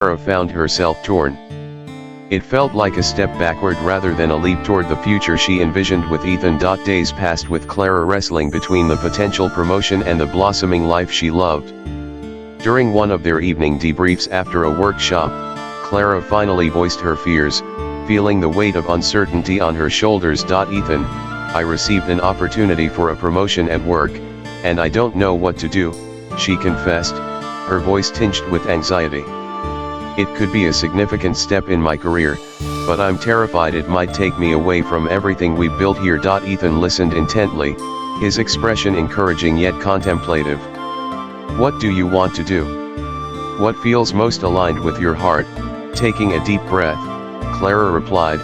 Clara found herself torn. It felt like a step backward rather than a leap toward the future she envisioned with Ethan. Days passed with Clara wrestling between the potential promotion and the blossoming life she loved. During one of their evening debriefs after a workshop, Clara finally voiced her fears, feeling the weight of uncertainty on her shoulders. Ethan, I received an opportunity for a promotion at work, and I don't know what to do, she confessed, her voice tinged with anxiety. It could be a significant step in my career, but I'm terrified it might take me away from everything we built here. Ethan listened intently, his expression encouraging yet contemplative. What do you want to do? What feels most aligned with your heart? Taking a deep breath, Clara replied,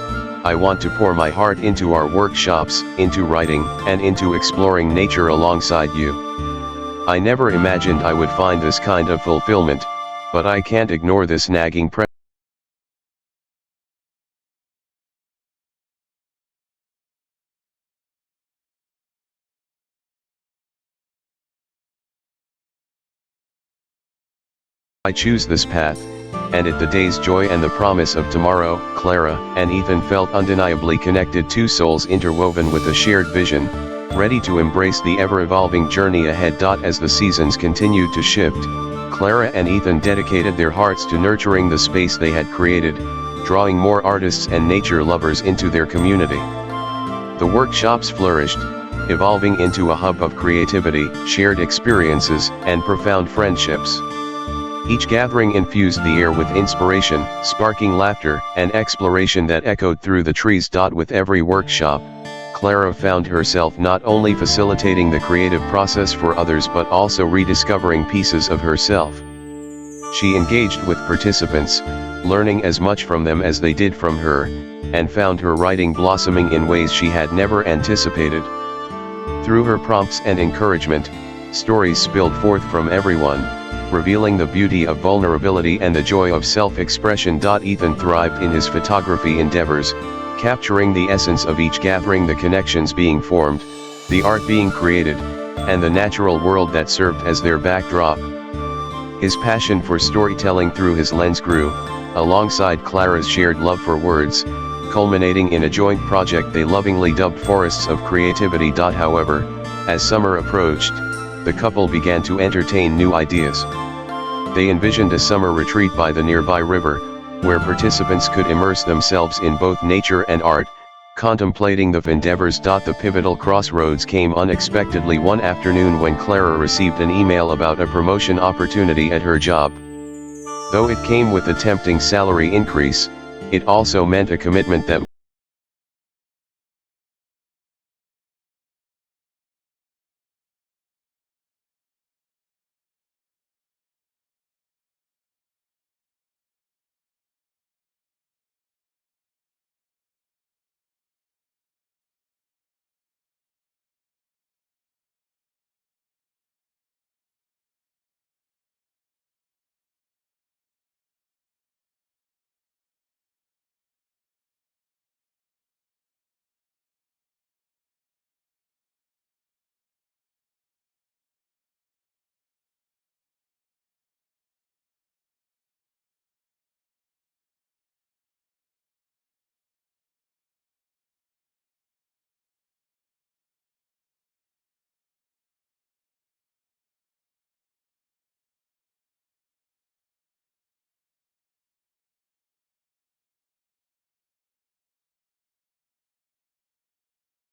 I want to pour my heart into our workshops, into writing, and into exploring nature alongside you. I never imagined I would find this kind of fulfillment, but I can't ignore this nagging pressure. I choose this path, and it the day's joy and the promise of tomorrow. Clara and Ethan felt undeniably connected, two souls interwoven with a shared vision, ready to embrace the ever-evolving journey ahead. As the seasons continued to shift, Clara and Ethan dedicated their hearts to nurturing the space they had created, drawing more artists and nature lovers into their community. The workshops flourished, evolving into a hub of creativity, shared experiences, and profound friendships. Each gathering infused the air with inspiration, sparking laughter and exploration that echoed through the trees. With every workshop, Clara found herself not only facilitating the creative process for others but also rediscovering pieces of herself. She engaged with participants, learning as much from them as they did from her, and found her writing blossoming in ways she had never anticipated. Through her prompts and encouragement, stories spilled forth from everyone, revealing the beauty of vulnerability and the joy of self-expression. Ethan thrived in his photography endeavors, capturing the essence of each gathering, the connections being formed, the art being created, and the natural world that served as their backdrop. His passion for storytelling through his lens grew, alongside Clara's shared love for words, culminating in a joint project they lovingly dubbed Forests of Creativity. However, as summer approached, the couple began to entertain new ideas. They envisioned a summer retreat by the nearby river, where participants could immerse themselves in both nature and art, contemplating the endeavors. The pivotal crossroads came unexpectedly one afternoon when Clara received an email about a promotion opportunity at her job. Though it came with a tempting salary increase, it also meant a commitment that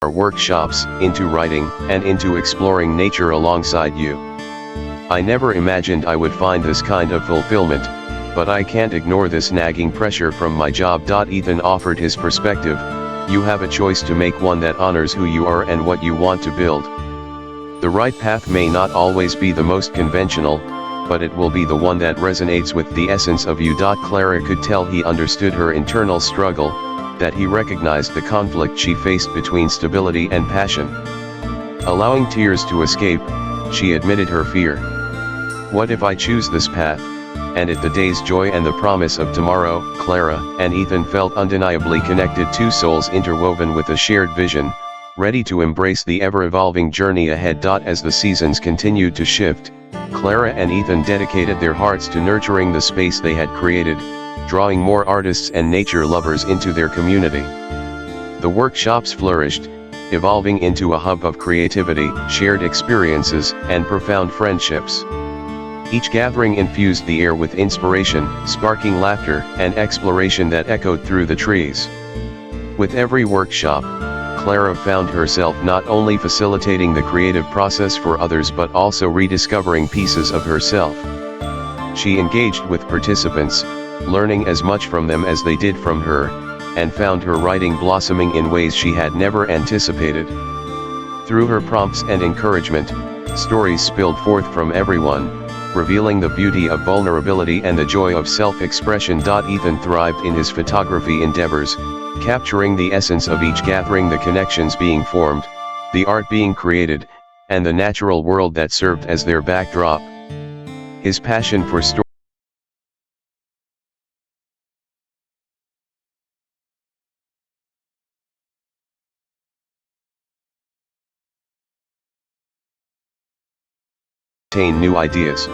our workshops, into writing, and into exploring nature alongside you. I never imagined I would find this kind of fulfillment, but I can't ignore this nagging pressure from my job. Ethan offered his perspective. You have a choice to make, one that honors who you are and what you want to build. The right path may not always be the most conventional, but it will be the one that resonates with the essence of you. Clara could tell he understood her internal struggle, that he recognized the conflict she faced between stability and passion. Allowing tears to escape, she admitted her fear. What if I choose this path, and it the day's joy and the promise of tomorrow? Clara and Ethan felt undeniably connected, two souls interwoven with a shared vision, ready to embrace the ever-evolving journey ahead. As the seasons continued to shift, Clara and Ethan dedicated their hearts to nurturing the space they had created, drawing more artists and nature lovers into their community. The workshops flourished, evolving into a hub of creativity, shared experiences, and profound friendships. Each gathering infused the air with inspiration, sparking laughter and exploration that echoed through the trees. With every workshop, Clara found herself not only facilitating the creative process for others but also rediscovering pieces of herself. She engaged with participants, learning as much from them as they did from her, and found her writing blossoming in ways she had never anticipated. Through her prompts and encouragement, stories spilled forth from everyone, revealing the beauty of vulnerability and the joy of self-expression. Ethan thrived in his photography endeavors, capturing the essence of each gathering, the connections being formed, the art being created, and the natural world that served as their backdrop. His passion for storytelling new ideas.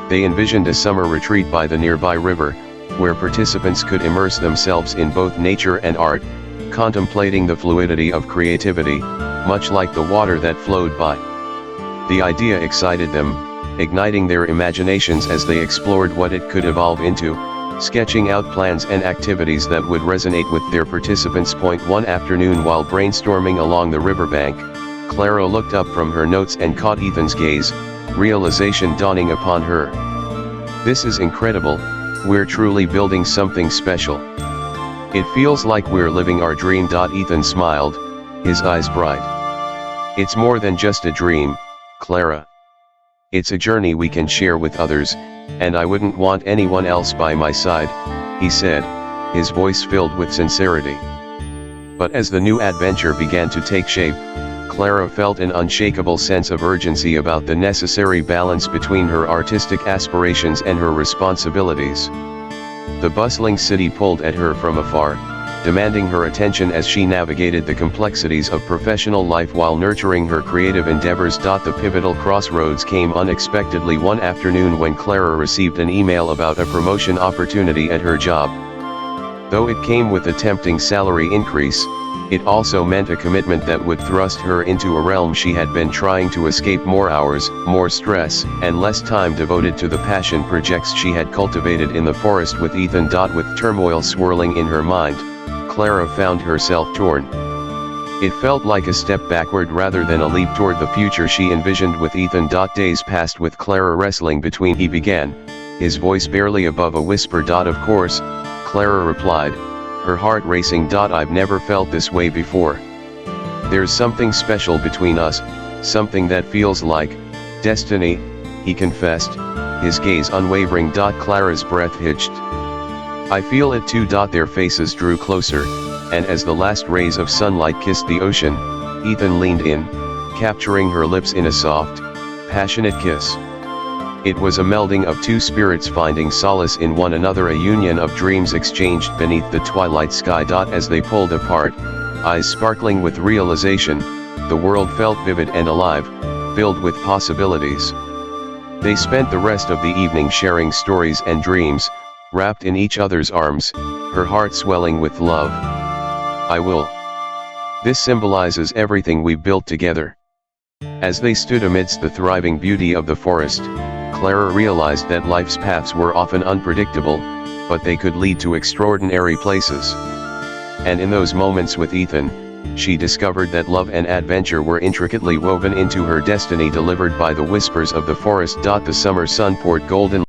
They envisioned a summer retreat by the nearby river, where participants could immerse themselves in both nature and art, contemplating the fluidity of creativity, much like the water that flowed by. The idea excited them, igniting their imaginations as they explored what it could evolve into, sketching out plans and activities that would resonate with their participants. One afternoon, while brainstorming along the riverbank, Clara looked up from her notes and caught Ethan's gaze, realization dawning upon her. "This is incredible, we're truly building something special. It feels like we're living our dream." Ethan smiled, his eyes bright. "It's more than just a dream, Clara. It's a journey we can share with others, and I wouldn't want anyone else by my side," he said, his voice filled with sincerity. But as the new adventure began to take shape, Clara felt an unshakable sense of urgency about the necessary balance between her artistic aspirations and her responsibilities. The bustling city pulled at her from afar, demanding her attention as she navigated the complexities of professional life while nurturing her creative endeavors. The pivotal crossroads came unexpectedly one afternoon when Clara received an email about a promotion opportunity at her job. Though it came with a tempting salary increase, it also meant a commitment that would thrust her into a realm she had been trying to escape: more hours, more stress, and less time devoted to the passion projects she had cultivated in the forest with Ethan. With turmoil swirling in her mind, Clara found herself torn. It felt like a step backward rather than a leap toward the future she envisioned with Ethan. Days passed with Clara wrestling between. He began, his voice barely above a whisper. "Of course," Clara replied, her heart racing. "I've never felt this way before. There's something special between us, something that feels like destiny," he confessed, his gaze unwavering. Clara's breath hitched. "I feel it too." Their faces drew closer, and as the last rays of sunlight kissed the ocean, Ethan leaned in, capturing her lips in a soft, passionate kiss. It was a melding of two spirits finding solace in one another, a union of dreams exchanged beneath the twilight sky. As they pulled apart, eyes sparkling with realization, the world felt vivid and alive, filled with possibilities. They spent the rest of the evening sharing stories and dreams, wrapped in each other's arms, her heart swelling with love. "I will. This symbolizes everything we built together." As they stood amidst the thriving beauty of the forest, Clara realized that life's paths were often unpredictable, but they could lead to extraordinary places. And in those moments with Ethan, she discovered that love and adventure were intricately woven into her destiny, delivered by the whispers of the forest. The summer sun poured golden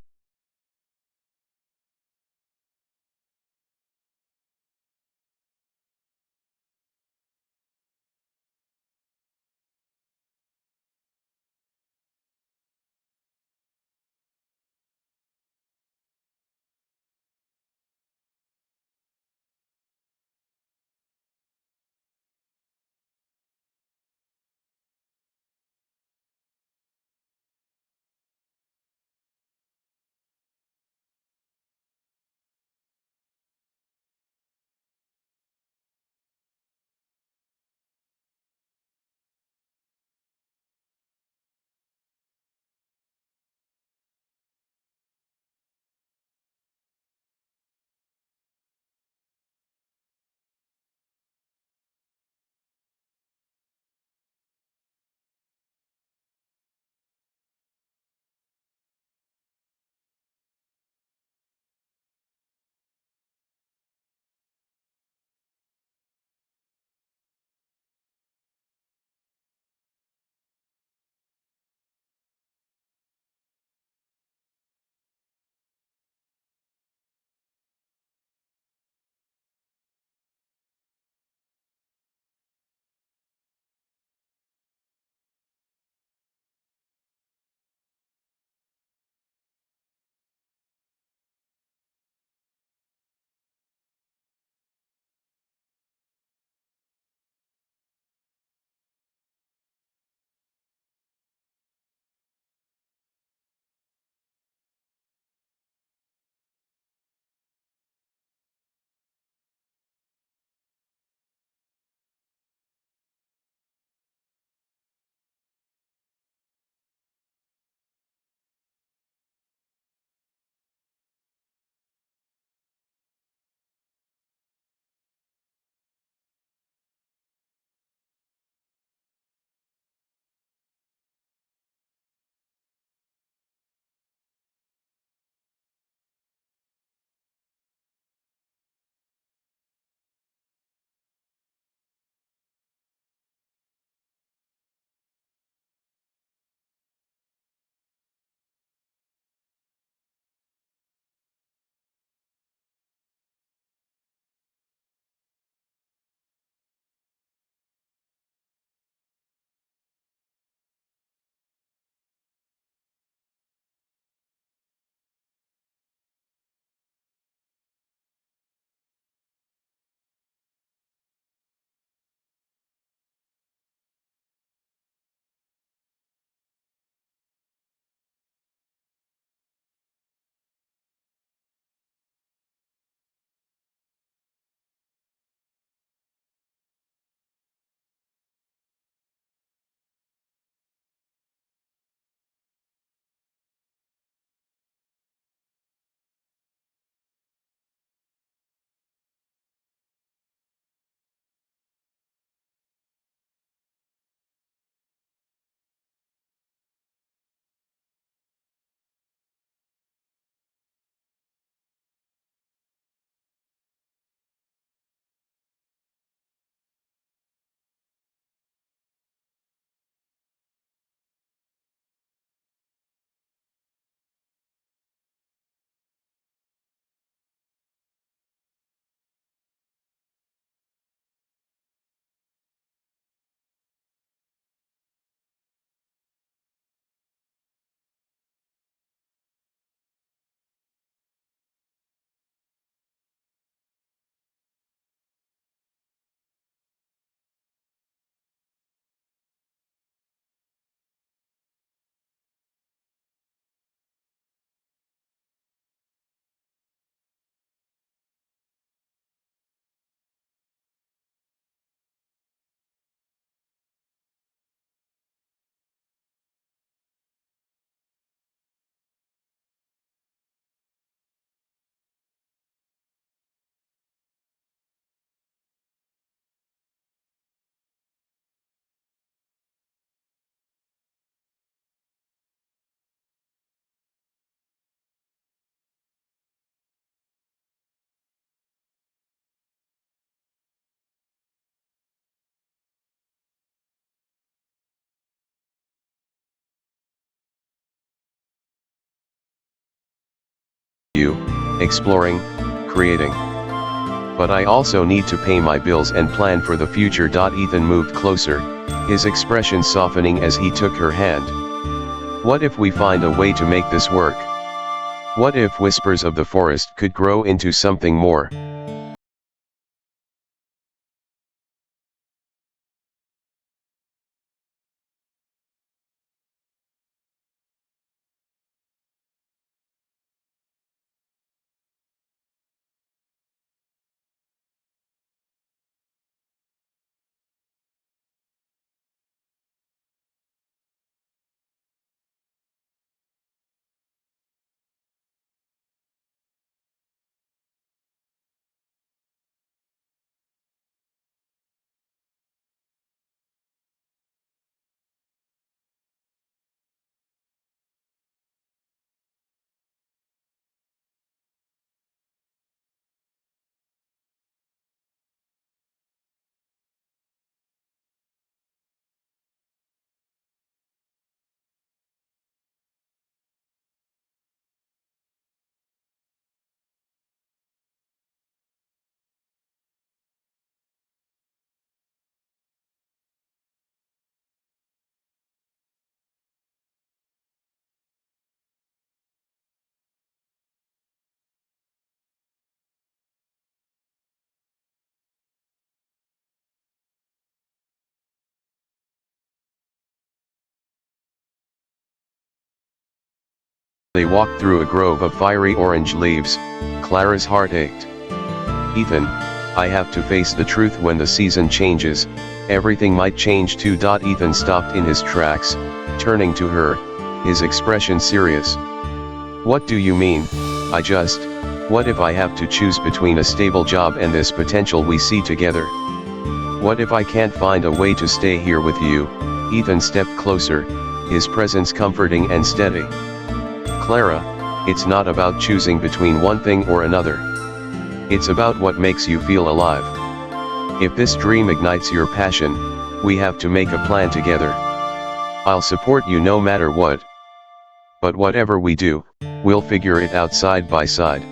you, exploring, creating. But I also need to pay my bills and plan for the future. Ethan moved closer, his expression softening as he took her hand. What if we find a way to make this work? What if whispers of the forest could grow into something more? They walked through a grove of fiery orange leaves. Clara's heart ached. Ethan, I have to face the truth. When the season changes, everything might change too. Ethan stopped in his tracks, turning to her, his expression serious. What do you mean? What if I have to choose between a stable job and this potential we see together? What if I can't find a way to stay here with you? Ethan stepped closer, his presence comforting and steady. Clara, it's not about choosing between one thing or another. It's about what makes you feel alive. If this dream ignites your passion, we have to make a plan together. I'll support you no matter what. But whatever we do, we'll figure it out side by side.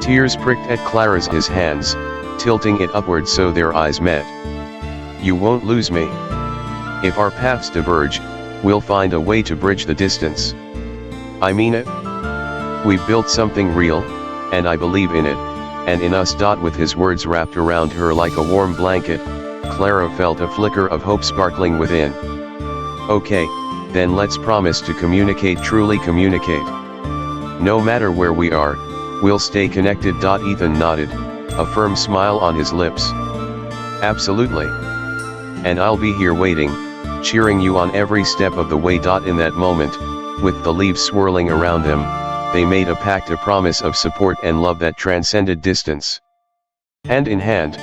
Tears pricked at Clara's hands, tilting it upward so their eyes met. You won't lose me. If our paths diverge, we'll find a way to bridge the distance. I mean it. We've built something real, and I believe in it, and in us. With his words wrapped around her like a warm blanket, Clara felt a flicker of hope sparkling within. Okay, then let's promise to communicate, truly communicate. No matter where we are, we'll stay connected. Ethan nodded, a firm smile on his lips. Absolutely. And I'll be here waiting, cheering you on every step of the way. In that moment, with the leaves swirling around them, they made a pact, a promise of support and love that transcended distance. Hand in hand,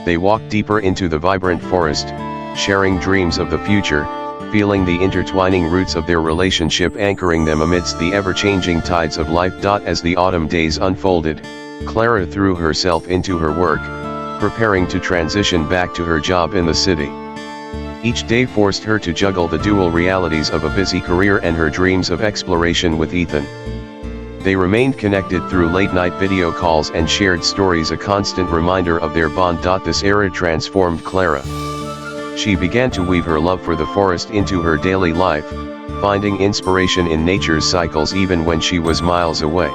they walked deeper into the vibrant forest, sharing dreams of the future, feeling the intertwining roots of their relationship anchoring them amidst the ever-changing tides of life. As the autumn days unfolded, Clara threw herself into her work, preparing to transition back to her job in the city. Each day forced her to juggle the dual realities of a busy career and her dreams of exploration with Ethan. They remained connected through late-night video calls and shared stories, a constant reminder of their bond. This era transformed Clara. She began to weave her love for the forest into her daily life, finding inspiration in nature's cycles even when she was miles away.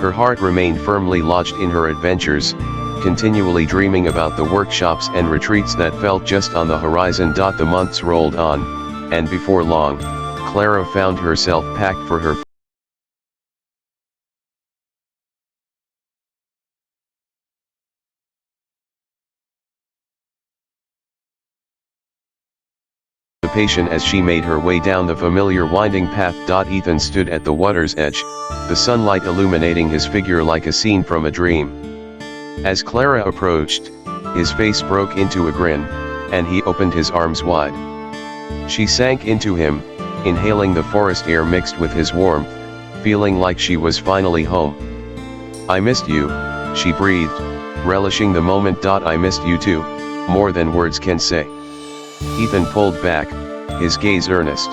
Her heart remained firmly lodged in her adventures, continually dreaming about the workshops and retreats that felt just on the horizon. The months rolled on, and before long, Clara found herself packed for her patient as she made her way down the familiar winding path. Ethan stood at the water's edge, the sunlight illuminating his figure like a scene from a dream. As Clara approached, his face broke into a grin, and he opened his arms wide. She sank into him, inhaling the forest air mixed with his warmth, feeling like she was finally home. I missed you, she breathed, relishing the moment. I missed you too, more than words can say. Ethan pulled back, his gaze earnest.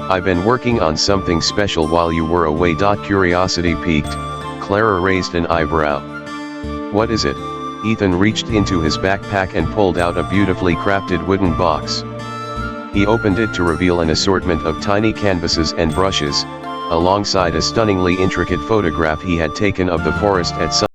I've been working on something special while you were away. Curiosity piqued, Clara raised an eyebrow. What is it? Ethan reached into his backpack and pulled out a beautifully crafted wooden box. He opened it to reveal an assortment of tiny canvases and brushes, alongside a stunningly intricate photograph he had taken of the forest at sunset.